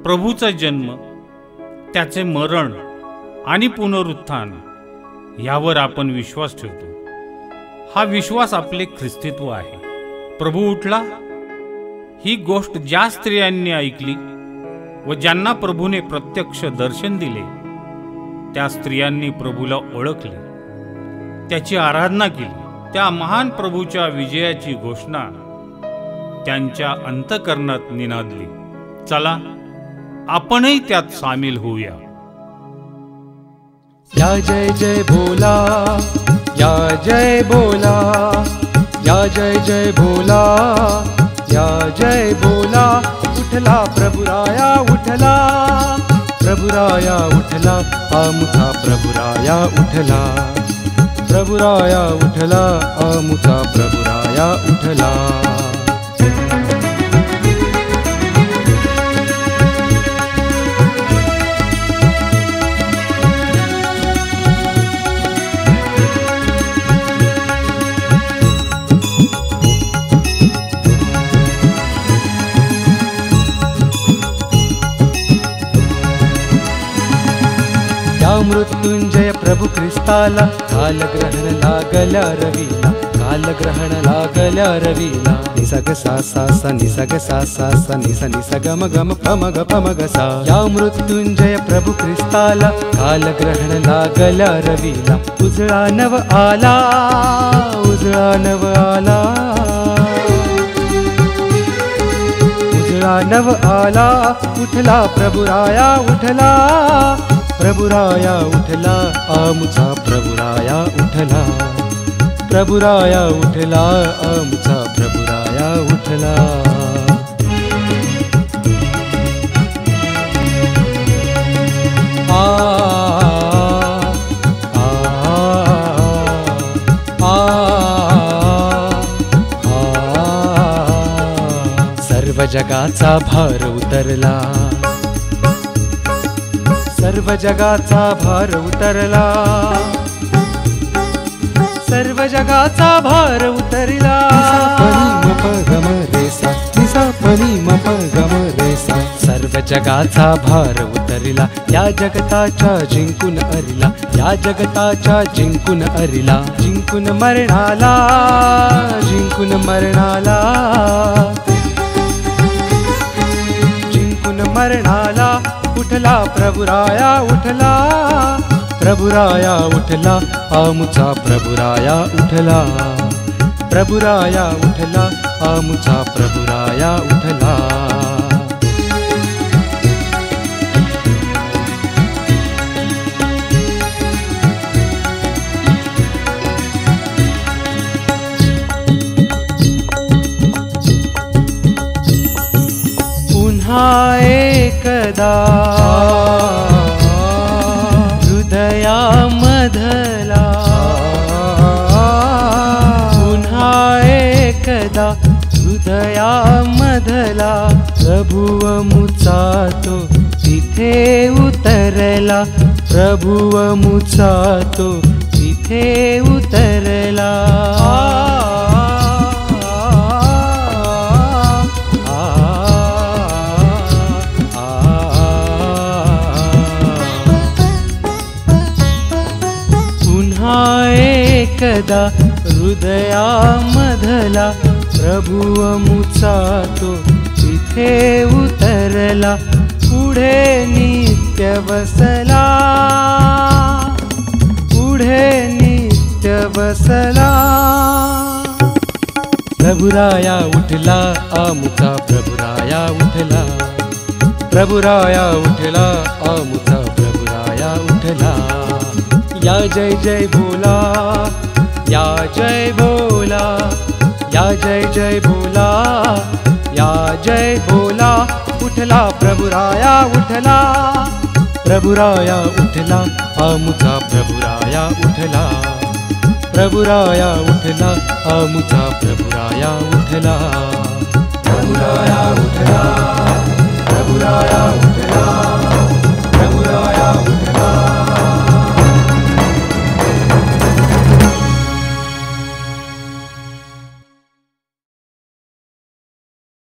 प्रभूचा जन्म, त्याचे मरण आणि पुनरुत्थान यावर आपण विश्वास ठेवतो। हा विश्वास आपले ख्रिस्तीत्व आहे। प्रभू उठला ही गोष्ट ज्या स्त्रियांनी ऐकली व ज्यांना प्रभूने प्रत्यक्ष दर्शन दिले त्या स्त्रियांनी प्रभूला ओळखले, त्याची आराधना केली। त्या महान प्रभूच्या विजयाची घोषणा त्यांच्या अंतःकरणात निनादली। चला आपणही त्यात सामील होऊया। या जय जय भोला, या जय भोला, या जय जय भोला, या जय भोला। उठला प्रभुराया उठला, प्रभुराया उठला, आमचा प्रभुराया उठला, प्रभुराया उठला, आमचा प्रभुराया उठला। मृत्युंजय प्रभु ख्रिस्ताला कालग्रहण लागल्या रवीला, कालग्रहण लागल्या रवीला। निसग सा सा सा निसग सा सा सा निस निस गम गम पमग पमग सा। या मृत्युंजय प्रभु ख्रिस्ताला कालग्रहण लागल्या रवीला। उजळा नव आला, उजळा नव आला, उजळा नव आला। उठला प्रभुराया उठला, प्रभुराया उठला, आमचा प्रभुराया उठला, प्रभुराया उठला, आमचा प्रभुराया उठला। आ आ सर्व जगाचा भार उतरला, सर्व जगाचा भार उतरला, सर्व जगाचा भार उतरला। सर्व जगाचा भार उतरला, या जगताच्या जिंकून अरिला, या जगताच्या जिंकून अरिला। जिंकून मरणाला, जिंकून मरणाला, जिंकून मरणाला। उठला प्रभुराया उठला, प्रभुराया उठला, आमचा प्रभुराया उठला, प्रभुराया उठला, आमचा प्रभुराया उठला। पुन्हा एकदा हृदया मधला, पुन्हा एकदा हृदया मधला। प्रभुव मुचा तो तिथे उतरला, प्रभुव मुचा तो तिथे उतरला। एकदा हृदया मधला, प्रभुव मुचा तो तिथे उतरला। पुढे नित्य बसला, पुढे नित्य बसला। प्रभुराया उठला, आमचा प्रभुराया उठला, प्रभुराया उठला, आमचा प्रभुराया उठला। या जय जय भोला, या जय भोला, या जय जय भोला, या जय भोला। उठला प्रभुराया उठला, प्रभुराया उठला, आमचा प्रभुराया उठला, प्रभुराया उठला, आमचा प्रभुराया उठला।